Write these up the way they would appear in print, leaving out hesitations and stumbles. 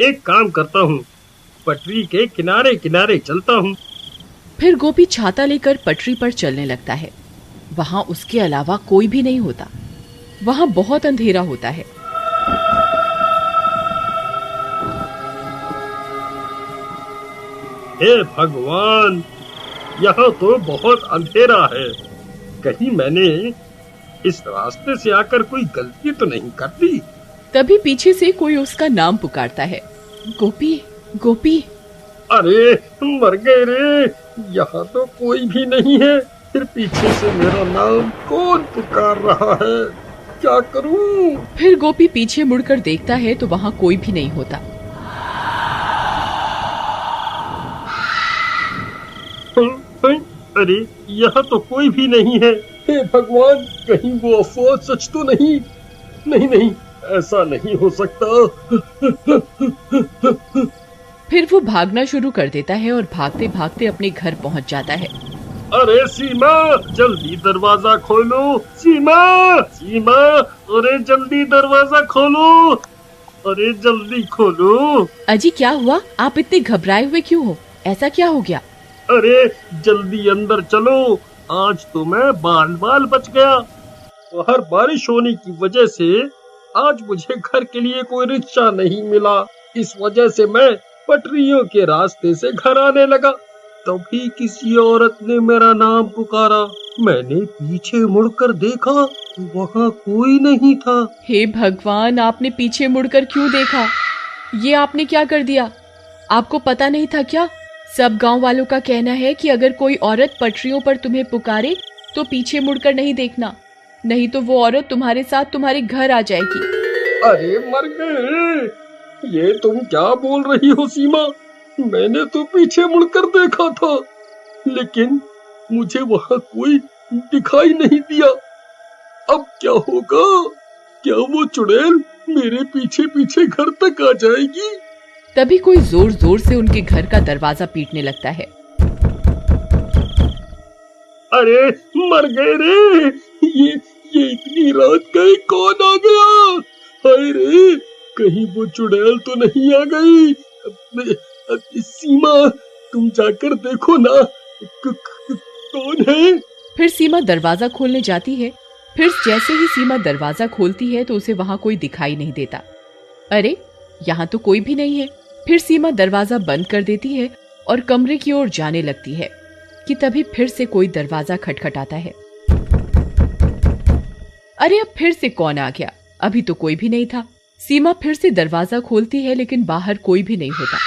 एक काम करता हूँ, पटरी के किनारे किनारे चलता हूँ। फिर गोपी छाता लेकर पटरी पर चलने लगता है। वहाँ उसके अलावा कोई भी नहीं होता। वहाँ बहुत अंधेरा होता है। हे भगवान, यहाँ तो बहुत अंधेरा है। कहीं मैंने इस रास्ते से आकर कोई गलती तो नहीं कर दी? तभी पीछे से कोई उसका नाम पुकारता है, गोपी गोपी। अरे मर गए रे, यहाँ तो कोई भी नहीं है। फिर पीछे से मेरा नाम कौन पुकार रहा है? क्या करूं? फिर गोपी पीछे मुड़कर देखता है तो वहाँ कोई भी नहीं होता। अरे यहाँ तो कोई भी नहीं है। हे भगवान, कहीं वो अफवाह सच तो नहीं? नहीं नहीं, ऐसा नहीं हो सकता। फिर वो भागना शुरू कर देता है और भागते भागते अपने घर पहुंच जाता है। अरे सीमा, जल्दी दरवाजा खोलो। सीमा सीमा, अरे जल्दी दरवाजा खोलो। अरे जल्दी खोलो। अजी क्या हुआ? आप इतने घबराए हुए क्यों हो? ऐसा क्या हो गया? अरे जल्दी अंदर चलो, आज तो मैं बाल बाल बच गया। बाहर बारिश होने की वजह से आज मुझे घर के लिए कोई रिक्शा नहीं मिला। इस वजह से मैं पटरियों के रास्ते से घर आने लगा। तभी किसी औरत ने मेरा नाम पुकारा। मैंने पीछे मुड़कर देखा, वहाँ कोई नहीं था। हे भगवान, आपने पीछे मुड़कर क्यों देखा? ये आपने क्या कर दिया? आपको पता नहीं था क्या? सब गांव वालों का कहना है कि अगर कोई औरत पटरियों पर तुम्हें पुकारे तो पीछे मुड़कर नहीं देखना, नहीं तो वो औरत तुम्हारे साथ तुम्हारे घर आ जाएगी। अरे मर गए, ये तुम क्या बोल रही हो सीमा? मैंने तो पीछे मुड़कर देखा था, लेकिन मुझे वहाँ कोई दिखाई नहीं दिया। अब क्या होगा? क्या वो चुड़ैल मेरे पीछे पीछे घर तक आ जाएगी? तभी कोई जोर जोर से उनके घर का दरवाजा पीटने लगता है। अरे मर गए रे, ये इतनी रात गए कौन आ गया? हाय रे, कहीं वो चुड़ैल तो नहीं आ गई? सीमा, तुम जाकर देखो ना, कौन है? फिर सीमा दरवाजा खोलने जाती है। फिर जैसे ही सीमा दरवाजा खोलती है तो उसे वहाँ कोई दिखाई नहीं देता। अरे यहाँ तो कोई भी नहीं है। फिर सीमा दरवाजा बंद कर देती है और कमरे की ओर जाने लगती है कि तभी फिर से कोई दरवाजा खटखटाता है। अरे अब फिर से कौन आ गया? अभी तो कोई भी नहीं था। सीमा फिर से दरवाजा खोलती है लेकिन बाहर कोई भी नहीं होता।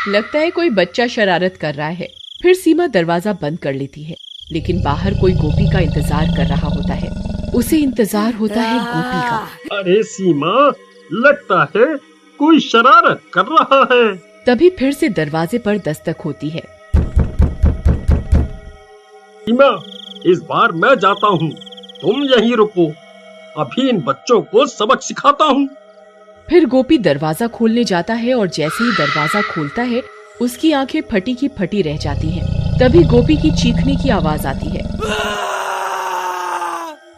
लगता है कोई बच्चा शरारत कर रहा है। फिर सीमा दरवाजा बंद कर लेती है, लेकिन बाहर कोई गोपी का इंतजार कर रहा होता है। उसे इंतजार होता है गोपी का। अरे सीमा, लगता है कोई शरारत कर रहा है। तभी फिर से दरवाजे पर दस्तक होती है। सीमा, इस बार मैं जाता हूँ, तुम यहीं रुको। अभी इन बच्चों को सबक सिखाता हूँ। फिर गोपी दरवाजा खोलने जाता है और जैसे ही दरवाजा खोलता है उसकी आंखें फटी की फटी रह जाती हैं। तभी गोपी की चीखने की आवाज आती है।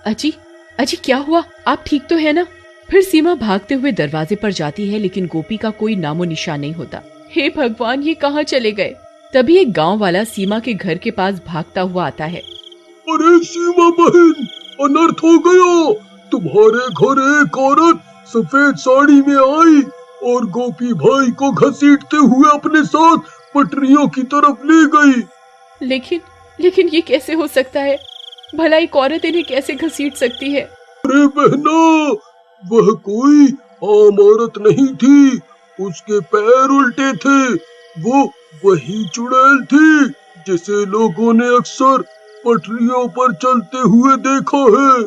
अजी अजी क्या हुआ? आप ठीक तो है ना? फिर सीमा भागते हुए दरवाजे पर जाती है, लेकिन गोपी का कोई नामो निशान नहीं होता। हे भगवान, ये कहाँ चले गए? तभी एक गांव वाला सीमा के घर के पास भागता हुआ आता है। अरे सीमा बहन, अनर्थ हो गया। तुम्हारे घर एक औरत सफेद साड़ी में आई और गोपी भाई को घसीटते हुए अपने साथ पटरियों की तरफ ले गई। लेकिन ये कैसे हो सकता है? भला एक औरत इन्हें कैसे घसीट सकती है? अरे बहना, वह कोई आम औरत नहीं थी, उसके पैर उल्टे थे। वो वही चुड़ैल थी जिसे लोगों ने अक्सर पटरियों पर चलते हुए देखा है।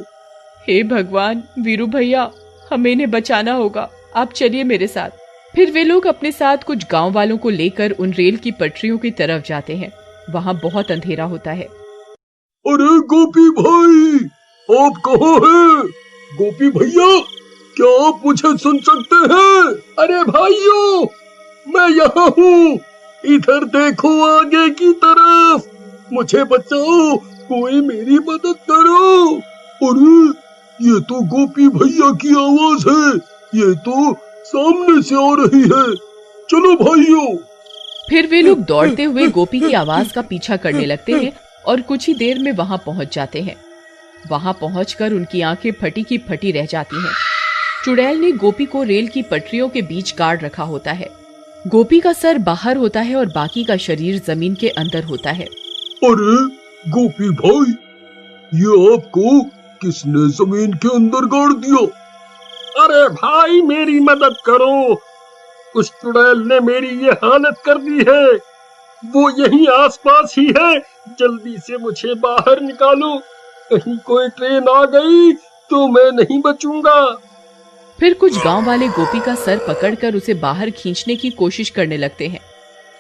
हे भगवान, वीरू भैया, हमें इन्हें बचाना होगा। आप चलिए मेरे साथ। फिर वे लोग अपने साथ कुछ गांव वालों को लेकर उन रेल की पटरियों की तरफ जाते हैं। वहाँ बहुत अंधेरा होता है। अरे गोपी भाई, आप कहाँ हैं? गोपी भैया, क्या आप मुझे सुन सकते हैं? अरे भाइयों, मैं यहाँ हूँ। इधर देखो आगे की तरफ, मुझे बचाओ, कोई मेरी मदद करो। अरे ये तो गोपी भैया की आवाज है। ये तो सामने से आ रही है, चलो भाइयों। फिर वे लोग दौड़ते हुए गोपी की आवाज का पीछा करने लगते हैं और कुछ ही देर में वहां पहुंच जाते हैं। वहां पहुंचकर उनकी आंखें फटी की फटी रह जाती हैं। चुड़ैल ने गोपी को रेल की पटरियों के बीच गाड़ रखा होता है। गोपी का सर बाहर होता है और बाकी का शरीर जमीन के अंदर होता है। अरे गोपी भाई, ये आपको किसने जमीन के अंदर गाड़ दिया? अरे भाई मेरी मदद करो, उस चुड़ैल ने मेरी ये हालत कर दी है। वो यहीं आसपास ही है, जल्दी से मुझे बाहर निकालो, कहीं कोई ट्रेन आ गई तो मैं नहीं बचूंगा। फिर कुछ गांव वाले गोपी का सर पकड़कर उसे बाहर खींचने की कोशिश करने लगते हैं।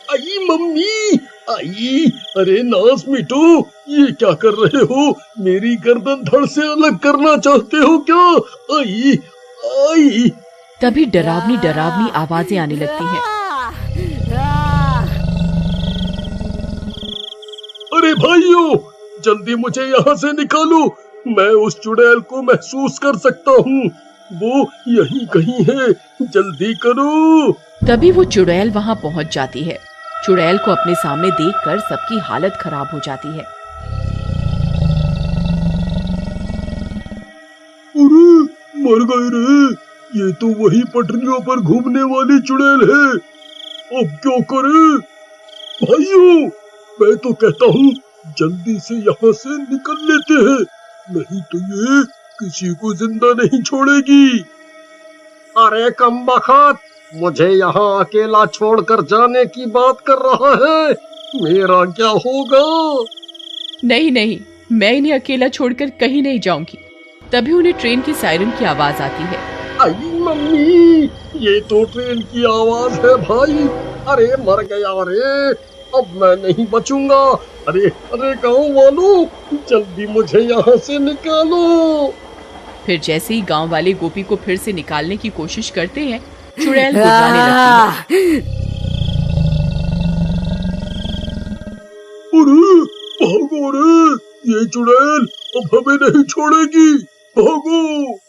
आई मम्मी, आई, अरे नास मिटो, ये क्या कर रहे हो? मेरी गर्दन धड़ से अलग करना चाहते हो क्या? आई आई। तभी डरावनी डरावनी आवाजें आने लगती हैं। अरे भाइयों, जल्दी मुझे यहाँ से निकालो, मैं उस चुड़ैल को महसूस कर सकता हूँ, वो यहीं कहीं है, जल्दी करो। तभी वो चुड़ैल वहाँ पहुँच जाती है। चुड़ैल को अपने सामने देखकर सबकी हालत खराब हो जाती है। अरे मर गए रे, ये तो वही पटरियों पर घूमने वाली चुड़ैल है, अब क्या करें? भाइयों, मैं तो कहता हूँ जल्दी से यहाँ से निकल लेते हैं, नहीं तो ये किसी को जिंदा नहीं छोड़ेगी। अरे कमबख्त, मुझे यहाँ अकेला छोड़कर जाने की बात कर रहा है, मेरा क्या होगा? नहीं नहीं, मैं इन्हें अकेला छोड़कर कहीं नहीं जाऊंगी। तभी उन्हें ट्रेन की सायरन की आवाज आती है। आई मम्मी, ये तो ट्रेन की आवाज है भाई। अरे मर गया रे, अब मैं नहीं बचूंगा। अरे अरे गाँव वालों, जल्दी मुझे यहाँ से निकालो। फिर जैसे ही गांव वाले गोपी को फिर से निकालने की कोशिश करते हैं, चुड़ैल गुर्राने लगती है। अरे भागो रे, ये चुड़ैल अब हमें नहीं छोड़ेगी, भागो।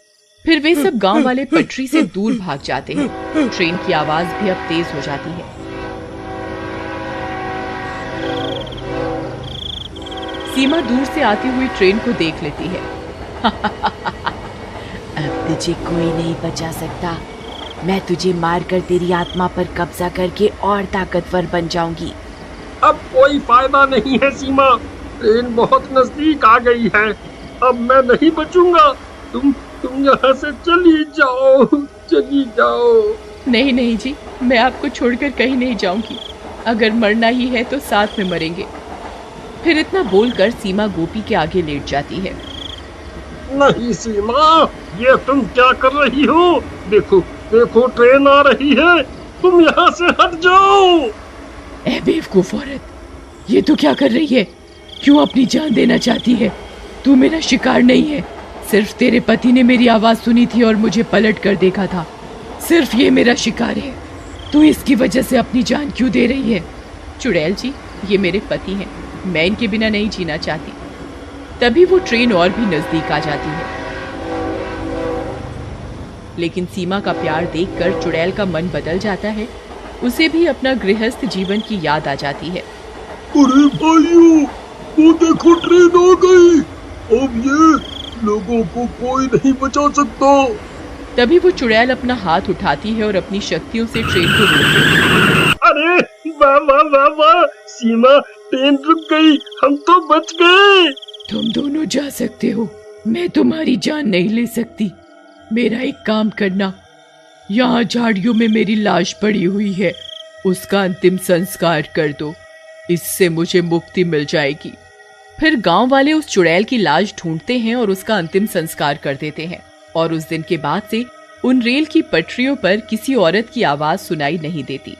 फिर वे सब गांव वाले पटरी से दूर भाग जाते हैं। ट्रेन की आवाज भी अब तेज हो जाती है। सीमा दूर से आती हुई ट्रेन को देख लेती है। अब तुझे कोई नहीं बचा सकता, मैं तुझे मारकर तेरी आत्मा पर कब्जा करके और ताकतवर बन जाऊंगी। अब कोई फायदा नहीं है सीमा, ट्रेन बहुत नजदीक आ गई है, अब मैं नहीं बचूंगा। तुम यहाँ से चली जाओ, चली जाओ। नहीं नहीं जी, मैं आपको छोड़कर कहीं नहीं जाऊंगी, अगर मरना ही है तो साथ में मरेंगे। फिर इतना बोलकर सीमा गोपी के आगे लेट जाती है। नहीं सीमा, ये तुम क्या कर रही हो? देखो देखो, ट्रेन आ रही है, तुम यहाँ से हट जाओ। ए बेवकूफ औरत, ये तू क्या कर रही है? क्यों अपनी जान देना चाहती है? तू मेरा शिकार नहीं है, सिर्फ तेरे पति ने मेरी आवाज सुनी थी और मुझे पलट कर देखा था, सिर्फ ये मेरा शिकार है। तू इसकी वजह से अपनी जान क्यों दे रही है? चुड़ैल जी, ये मेरे पति हैं, मैं इनके बिना नहीं जीना चाहती। तभी वो ट्रेन और भी नजदीक आ जाती है, लेकिन सीमा का प्यार देखकर चुड़ैल का मन बदल जाता है। उसे भी अपना गृहस्थ जीवन की याद आ जाती है। अरे भाइयों, वो देखो ट्रेन आ गई, अब ये लोगों को कोई नहीं बचा सकता। तभी वो चुड़ैल अपना हाथ उठाती है और अपनी शक्तियों से ट्रेन को रोकती है। अरे वाह वाह वाह वाह, सीमा, ट्रेन रुक गई, हम तो बच गए। तुम दोनों जा सकते हो, मैं तुम्हारी जान नहीं ले सकती। मेरा एक काम करना, यहाँ झाड़ियों में मेरी लाश पड़ी हुई है, उसका अंतिम संस्कार कर दो, इससे मुझे मुक्ति मिल जाएगी। फिर गांव वाले उस चुड़ैल की लाश ढूंढते हैं और उसका अंतिम संस्कार कर देते हैं। और उस दिन के बाद से उन रेल की पटरियों पर किसी औरत की आवाज सुनाई नहीं देती।